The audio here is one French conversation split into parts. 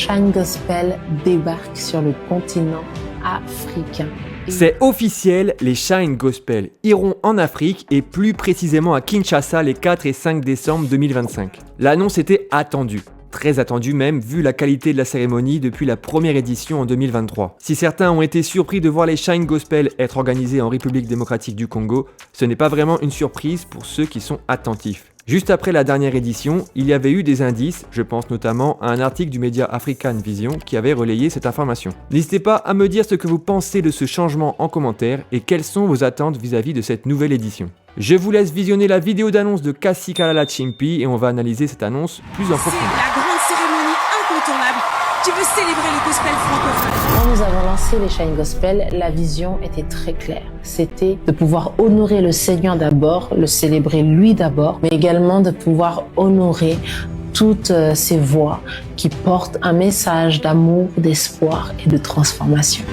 Shine Gospel débarque sur le continent africain. C'est officiel, les Shine Gospel iront en Afrique et plus précisément à Kinshasa les 4 et 5 décembre 2025. L'annonce était attendue. Très attendue même, vu la qualité de la cérémonie depuis la première édition en 2023. Si certains ont été surpris de voir les Shine Gospel être organisés en République démocratique du Congo, ce n'est pas vraiment une surprise pour ceux qui sont attentifs. Juste après la dernière édition, il y avait eu des indices, je pense notamment à un article du média African Vision qui avait relayé cette information. N'hésitez pas à me dire ce que vous pensez de ce changement en commentaire et quelles sont vos attentes vis-à-vis de cette nouvelle édition. Je vous laisse visionner la vidéo d'annonce de Kassi Kalala Tchimpi et on va analyser cette annonce plus en profondeur. La grande cérémonie incontournable qui veut célébrer le gospel francophone. Quand nous avons lancé les Shine Gospel, la vision était très claire. C'était de pouvoir honorer le Seigneur d'abord, le célébrer lui d'abord, mais également de pouvoir honorer toutes ces voix qui portent un message d'amour, d'espoir et de transformation.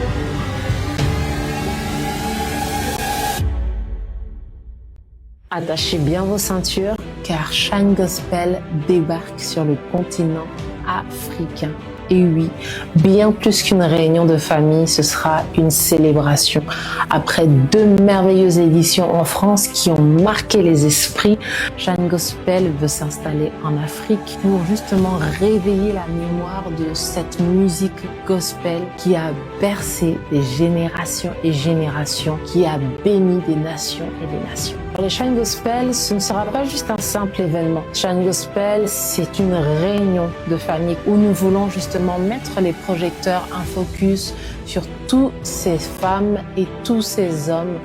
Attachez bien vos ceintures car Shine Gospel débarque sur le continent africain. Et oui, bien plus qu'une réunion de famille, ce sera une célébration. Après 2 merveilleuses éditions en France qui ont marqué les esprits, Shine Gospel veut s'installer en Afrique pour justement réveiller la mémoire de cette musique gospel qui a bercé des générations et générations, qui a béni des nations et des nations. Pour les Shine Gospel, ce ne sera pas juste un simple événement. Shine Gospel, c'est une réunion de famille où nous voulons justement mettre les projecteurs, un focus sur toutes ces femmes et tous ces hommes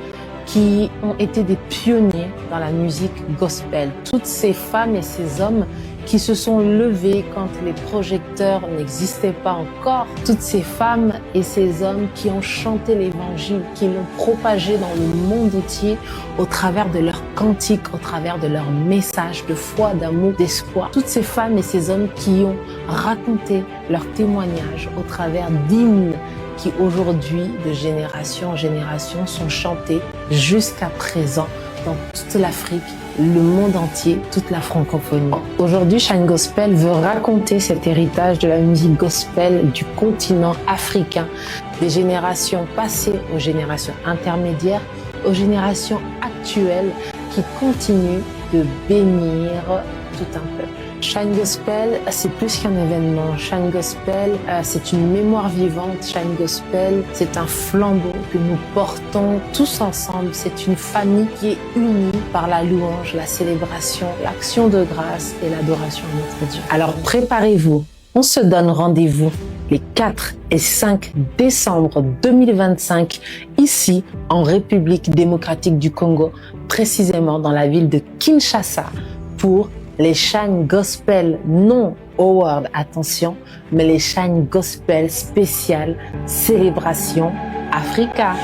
qui ont été des pionniers dans la musique gospel. Toutes ces femmes et ces hommes qui se sont levés quand les projecteurs n'existaient pas encore. Toutes ces femmes et ces hommes qui ont chanté l'évangile, qui l'ont propagé dans le monde entier au travers de leurs cantiques, au travers de leurs messages de foi, d'amour, d'espoir. Toutes ces femmes et ces hommes qui ont raconté leurs témoignages au travers d'hymnes qui aujourd'hui, de génération en génération, sont chantés jusqu'à présent dans toute l'Afrique, le monde entier, toute la francophonie. Aujourd'hui, Shine Gospel veut raconter cet héritage de la musique gospel du continent africain, des générations passées aux générations intermédiaires, aux générations actuelles qui continuent de bénir tout un peuple. Shine Gospel, c'est plus qu'un événement. Shine Gospel, c'est une mémoire vivante. Shine Gospel, c'est un flambeau que nous portons tous ensemble. C'est une famille qui est unie par la louange, la célébration, l'action de grâce et l'adoration à notre Dieu. Alors préparez-vous. On se donne rendez-vous les 4 et 5 décembre 2025 ici en République démocratique du Congo, précisément dans la ville de Kinshasa pour les Shine Gospel, non Award, attention, mais les Shine Gospel spécial Célébration Africa.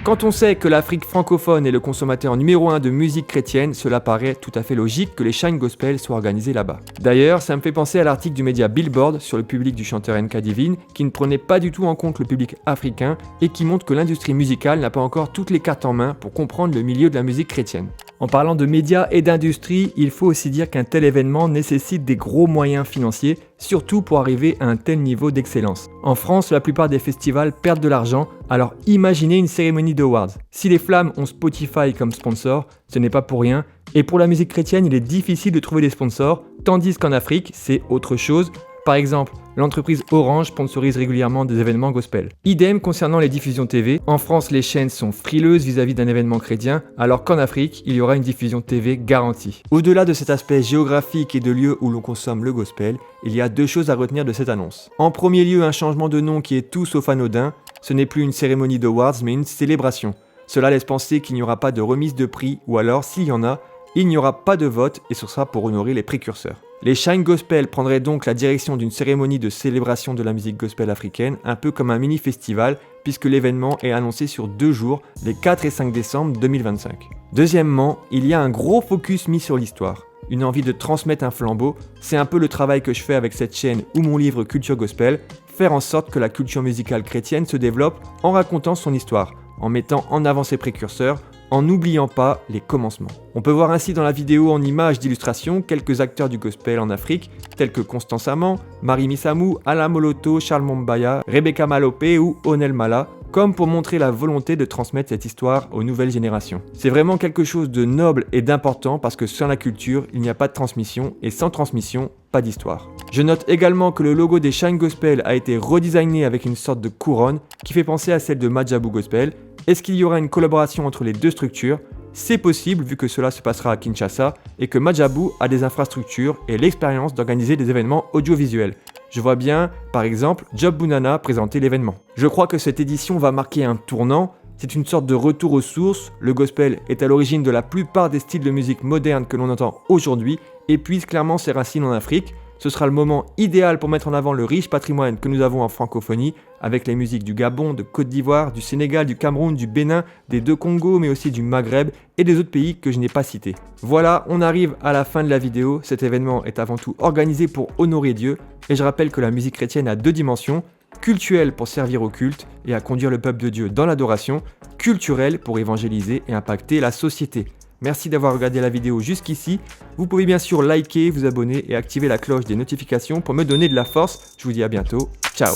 Quand on sait que l'Afrique francophone est le consommateur numéro 1 de musique chrétienne, cela paraît tout à fait logique que les Shine Gospel soient organisés là-bas. D'ailleurs, ça me fait penser à l'article du média Billboard sur le public du chanteur NK Divine, qui ne prenait pas du tout en compte le public africain et qui montre que l'industrie musicale n'a pas encore toutes les cartes en main pour comprendre le milieu de la musique chrétienne. En parlant de médias et d'industrie, il faut aussi dire qu'un tel événement nécessite des gros moyens financiers, surtout pour arriver à un tel niveau d'excellence. En France, la plupart des festivals perdent de l'argent, alors imaginez une cérémonie d'awards. Si les Flammes ont Spotify comme sponsor, ce n'est pas pour rien, et pour la musique chrétienne, il est difficile de trouver des sponsors, tandis qu'en Afrique, c'est autre chose. Par exemple, l'entreprise Orange sponsorise régulièrement des événements gospel. Idem concernant les diffusions TV. En France, les chaînes sont frileuses vis-à-vis d'un événement chrétien, alors qu'en Afrique, il y aura une diffusion TV garantie. Au-delà de cet aspect géographique et de lieux où l'on consomme le gospel, il y a 2 choses à retenir de cette annonce. En premier lieu, un changement de nom qui est tout sauf anodin. Ce n'est plus une cérémonie d'awards, mais une célébration. Cela laisse penser qu'il n'y aura pas de remise de prix, ou alors, s'il y en a, il n'y aura pas de vote et ce sera pour honorer les précurseurs. Les Shine Gospel prendraient donc la direction d'une cérémonie de célébration de la musique gospel africaine, un peu comme un mini-festival, puisque l'événement est annoncé sur 2 jours, les 4 et 5 décembre 2025. Deuxièmement, il y a un gros focus mis sur l'histoire. Une envie de transmettre un flambeau, c'est un peu le travail que je fais avec cette chaîne ou mon livre Culture Gospel, faire en sorte que la culture musicale chrétienne se développe en racontant son histoire, en mettant en avant ses précurseurs, en n'oubliant pas les commencements. On peut voir ainsi dans la vidéo en images d'illustration quelques acteurs du gospel en Afrique, tels que Constance Amand, Marie Missamou, Alain Moloto, Charles Mombaya, Rebecca Malopé ou Onel Mala, comme pour montrer la volonté de transmettre cette histoire aux nouvelles générations. C'est vraiment quelque chose de noble et d'important parce que sans la culture, il n'y a pas de transmission et sans transmission, pas d'histoire. Je note également que le logo des Shine Gospel a été redesigné avec une sorte de couronne qui fait penser à celle de Madjabou Gospel. Est-ce qu'il y aura une collaboration entre les deux structures ? C'est possible vu que cela se passera à Kinshasa et que Madjabou a des infrastructures et l'expérience d'organiser des événements audiovisuels. Je vois bien, par exemple, Job Bunana présenter l'événement. Je crois que cette édition va marquer un tournant. C'est une sorte de retour aux sources. Le gospel est à l'origine de la plupart des styles de musique moderne que l'on entend aujourd'hui et puise clairement ses racines en Afrique. Ce sera le moment idéal pour mettre en avant le riche patrimoine que nous avons en francophonie, avec les musiques du Gabon, de Côte d'Ivoire, du Sénégal, du Cameroun, du Bénin, des deux Congos, mais aussi du Maghreb et des autres pays que je n'ai pas cités. Voilà, on arrive à la fin de la vidéo. Cet événement est avant tout organisé pour honorer Dieu, et je rappelle que la musique chrétienne a deux dimensions, cultuelle pour servir au culte et à conduire le peuple de Dieu dans l'adoration, culturelle pour évangéliser et impacter la société. Merci d'avoir regardé la vidéo jusqu'ici. Vous pouvez bien sûr liker, vous abonner et activer la cloche des notifications pour me donner de la force. Je vous dis à bientôt. Ciao.